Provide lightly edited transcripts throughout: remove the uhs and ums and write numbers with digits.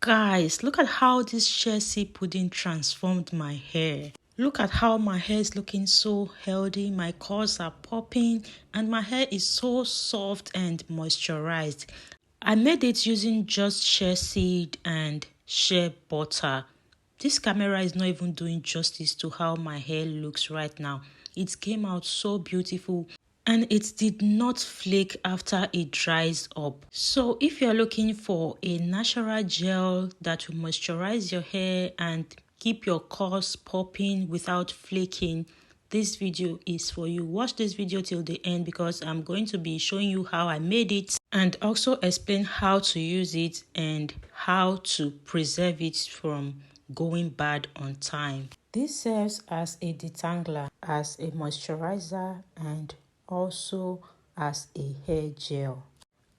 Guys, look at how this Shea pudding transformed my hair. Look at how my hair is looking so healthy, my curls are popping, and my hair is so soft and moisturized. I made it using just shea seed and shea butter. This camera is not even doing justice to how my hair looks right now. It came out so beautiful and it did not flake after it dries up. So if you're looking for a natural gel that will moisturize your hair and keep your curls popping without flaking, this video is for you. Watch this video till the end because I'm going to be showing you how I made it and also explain how to use it and how to preserve it from going bad on time. This serves as a detangler, as a moisturizer, and also as a hair gel.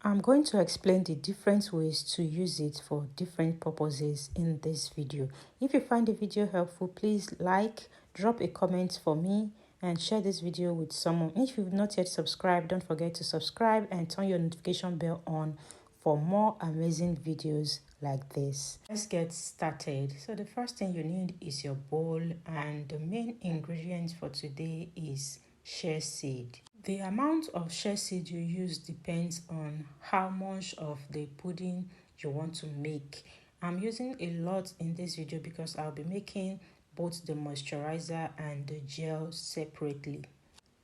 I'm going to explain the different ways to use it for different purposes in this video. If you find the video helpful, please like, drop a comment for me, and share this video with someone. If you've not yet subscribed, don't forget to subscribe and turn your notification bell on for more amazing videos like this. Let's get started. So the first thing you need is your bowl, and the main ingredient for today is shea seed. The amount of shea seed you use depends on how much of the pudding you want to make. I'm using a lot in this video because I'll be making both the moisturizer and the gel separately.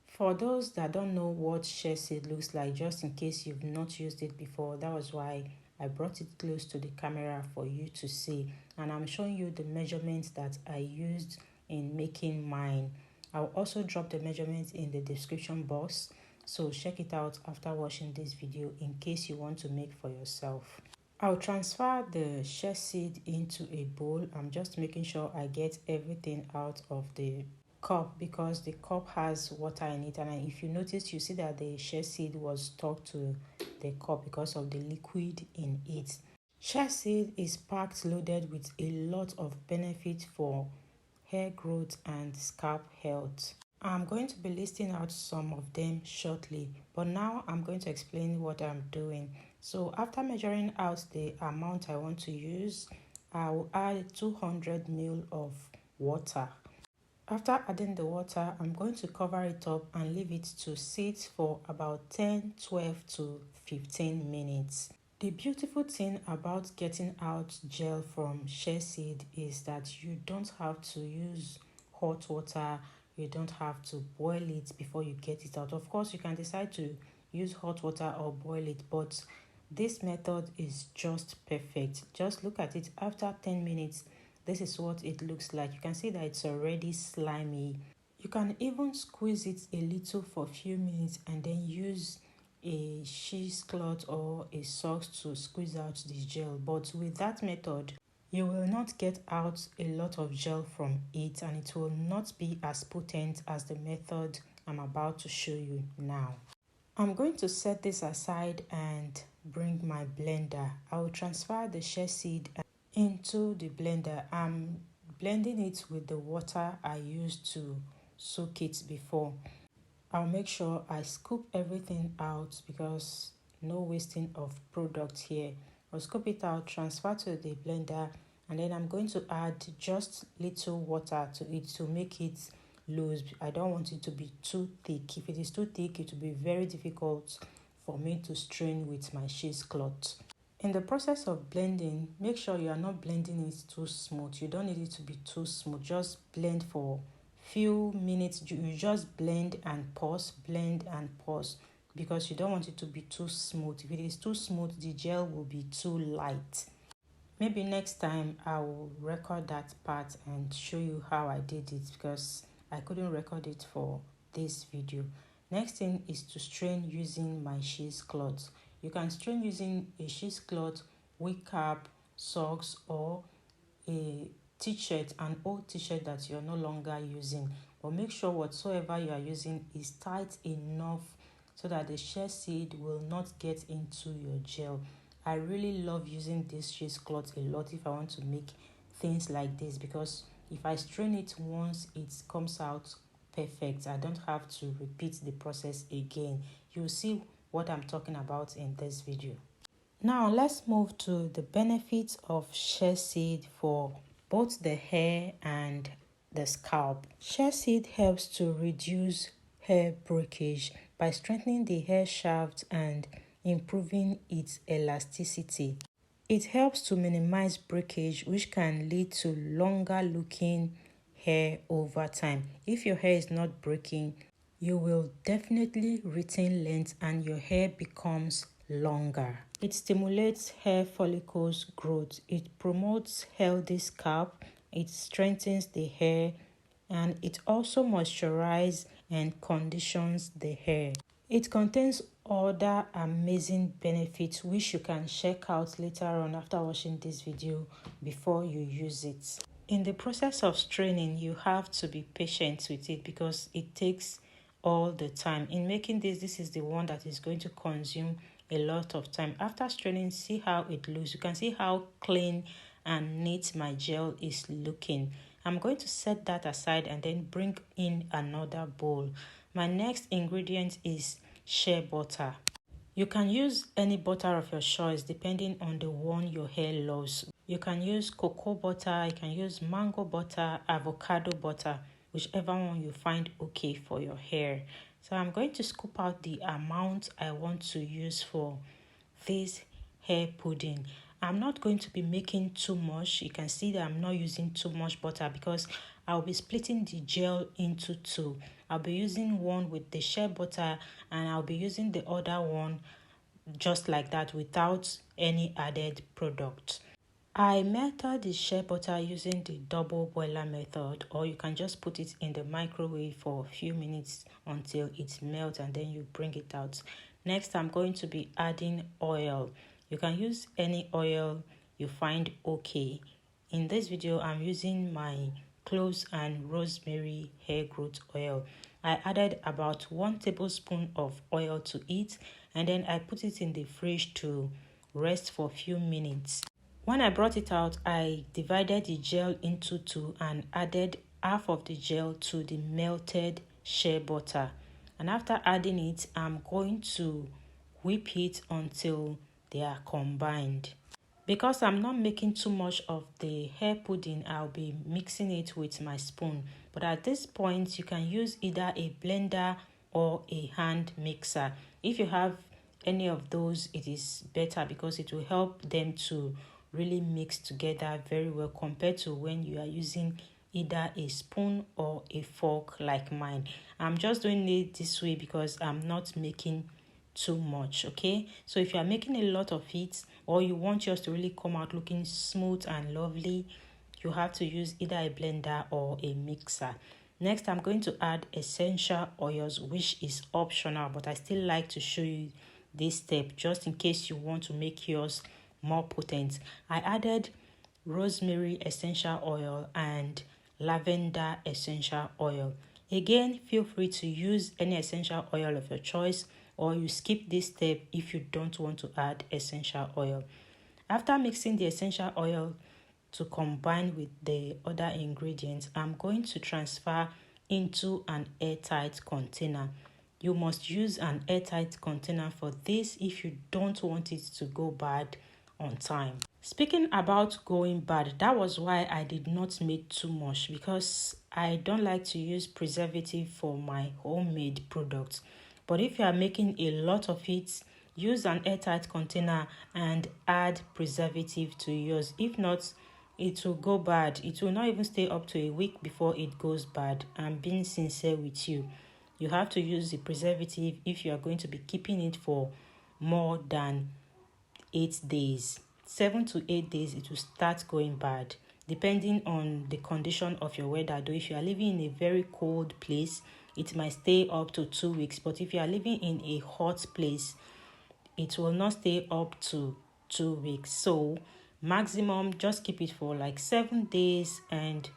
For those that don't know what shea seed looks like, just in case you've not used it before, that was why I brought it close to the camera for you to see. And I'm showing you the measurements that I used in making mine. I'll also drop the measurements in the description box, so check it out after watching this video in case you want to make for yourself. I'll transfer the shea seed into a bowl. I'm just making sure I get everything out of the cup because the cup has water in it, and if you notice, you see that the shea seed was stuck to the cup because of the liquid in it. Shea seed is packed loaded with a lot of benefit for hair growth and scalp health. I'm going to be listing out some of them shortly, but now I'm going to explain what I'm doing. So after measuring out the amount I want to use, I will add 200 ml of water. After adding the water, I'm going to cover it up and leave it to sit for about 10, 12 to 15 minutes. The beautiful thing about getting out gel from shea seed is that you don't have to use hot water, you don't have to boil it before you get it out. Of course, you can decide to use hot water or boil it, but this method is just perfect. Just look at it after 10 minutes. This is what it looks like. You can see that it's already slimy. You can even squeeze it a little for a few minutes and then use a cheesecloth or a sock to squeeze out the gel. But with that method, you will not get out a lot of gel from it, and it will not be as potent as the method I'm about to show you now. I'm going to set this aside and bring my blender. I will transfer the shea seed into the blender. I'm blending it with the water I used to soak it before. I'll make sure I scoop everything out because no wasting of product here. I'll scoop it out, transfer to the blender, and then I'm going to add just little water to it to make it loose. I don't want it to be too thick. If it is too thick, it will be very difficult for me to strain with my cheesecloth. In the process of blending, make sure you are not blending it too smooth. You don't need it to be too smooth. Just blend for few minutes. You just blend and pause, because you don't want it to be too smooth. If it is too smooth, the gel will be too light. Maybe next time I will record that part and show you how I did it because I couldn't record it for this video. Next thing is to strain using my cheesecloth. You can strain using a cheesecloth, wig cap, socks, or a t-shirt, an old t-shirt that you're no longer using. But make sure whatsoever you are using is tight enough so that the shea seed will not get into your gel. I really love using this cheesecloth a lot if I want to make things like this, because if I strain it once, it comes out perfect. I don't have to repeat the process again. You'll see what I'm talking about in this video. Now let's move to the benefits of shea seed for both the hair and the scalp. Shea seed helps to reduce hair breakage by strengthening the hair shaft and improving its elasticity. It helps to minimize breakage, which can lead to longer looking hair over time. If your hair is not breaking, you will definitely retain length and your hair becomes longer. It stimulates hair follicles growth. It promotes healthy scalp. It strengthens the hair and it also moisturizes and conditions the hair. It contains other amazing benefits which you can check out later on after watching this video before you use it. In the process of straining, you have to be patient with it because it takes all the time. In making this is the one that is going to consume a lot of time. After straining, see how it looks. You can see how clean and neat my gel is looking. I'm going to set that aside and then bring in another bowl. My next ingredient is shea butter. You can use any butter of your choice depending on the one your hair loves. You can use cocoa butter, you can use mango butter, avocado butter, whichever one you find okay for your hair. So I'm going to scoop out the amount I want to use for this hair pudding. I'm not going to be making too much. You can see that I'm not using too much butter because I'll be splitting the gel into two. I'll be using one with the shea butter and I'll be using the other one just like that without any added product. I melted the shea butter using the double boiler method, or you can just put it in the microwave for a few minutes until it melts and then you bring it out. Next, I'm going to be adding oil. You can use any oil you find okay. In this video, I'm using my cloves and rosemary hair growth oil. I added about 1 tablespoon of oil to it and then I put it in the fridge to rest for a few minutes. When I brought it out, I divided the gel into two and added half of the gel to the melted shea butter. And after adding it, I'm going to whip it until they are combined. Because I'm not making too much of the hair pudding, I'll be mixing it with my spoon. But at this point, you can use either a blender or a hand mixer. If you have any of those, it is better because it will help them to really mix together very well compared to when you are using either a spoon or a fork like mine. I'm just doing it this way because I'm not making too much. Okay, so if you are making a lot of it or you want yours to really come out looking smooth and lovely, you have to use either a blender or a mixer. Next, I'm going to add essential oils, which is optional, but I still like to show you this step just in case you want to make yours more potent. I added rosemary essential oil and lavender essential oil. Again, feel free to use any essential oil of your choice or you skip this step if you don't want to add essential oil. After mixing the essential oil to combine with the other ingredients, I'm going to transfer into an airtight container. You must use an airtight container for this if you don't want it to go bad on time. Speaking about going bad, that was why I did not make too much because I don't like to use preservative for my homemade products. But if you are making a lot of it, use an airtight container and add preservative to yours. If not, it will go bad. It will not even stay up to a week before it goes bad. I'm being sincere with you. You have to use the preservative if you are going to be keeping it for more than 8 days. 7 to 8 days, it will start going bad depending on the condition of your weather. Though if you are living in a very cold place, it might stay up to 2 weeks. But if you are living in a hot place, it will not stay up to 2 weeks. So maximum, just keep it for like 7 days and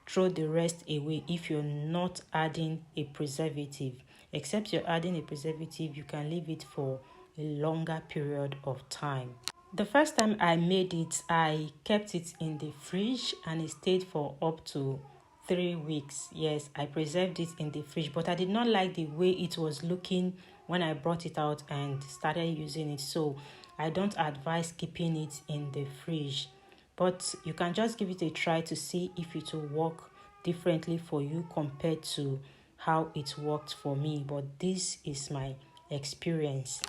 throw the rest away if you're not adding a preservative. Except you're adding a preservative, you can leave it for a longer period of time. The first time I made it, I kept it in the fridge and it stayed for up to 3 weeks. Yes, I preserved it in the fridge, but I did not like the way it was looking when I brought it out and started using it. So I don't advise keeping it in the fridge, but you can just give it a try to see if it will work differently for you compared to how it worked for me. But this is my experience.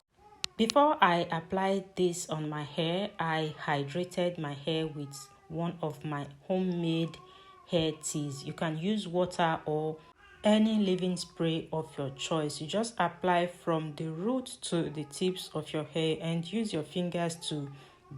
Before I applied this on my hair, I hydrated my hair with one of my homemade hair teas. You can use water or any leave-in spray of your choice. You just apply from the root to the tips of your hair and use your fingers to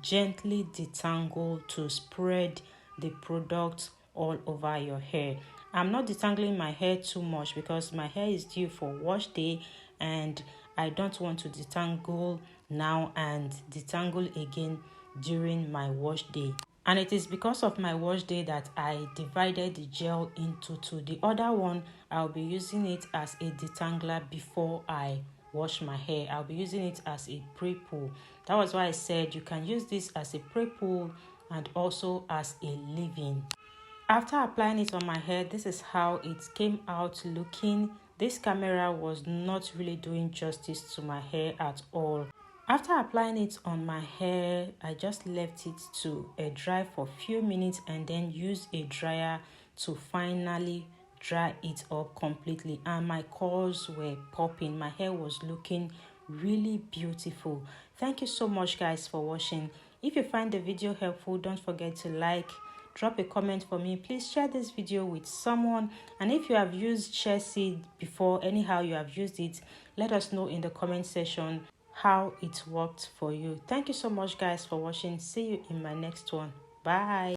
gently detangle to spread the product all over your hair. I'm not detangling my hair too much because my hair is due for wash day and I don't want to detangle now and detangle again during my wash day. And it is because of my wash day that I divided the gel into two. The other one, I'll be using it as a detangler before I wash my hair. I'll be using it as a pre-poo. That was why I said you can use this as a pre-poo and also as a leave-in. After applying it on my hair, this is how it came out looking. This camera was not really doing justice to my hair at all. After applying it on my hair, I just left it to dry for a few minutes and then used a dryer to finally dry it up completely, and my curls were popping. My hair was looking really beautiful. Thank you so much guys for watching. If you find the video helpful, don't forget to like, drop a comment for me. Please share this video with someone, and if you have used Shea seed before, anyhow you have used it, let us know in the comment section how it worked for you. Thank you so much guys for watching. See you in my next one. Bye.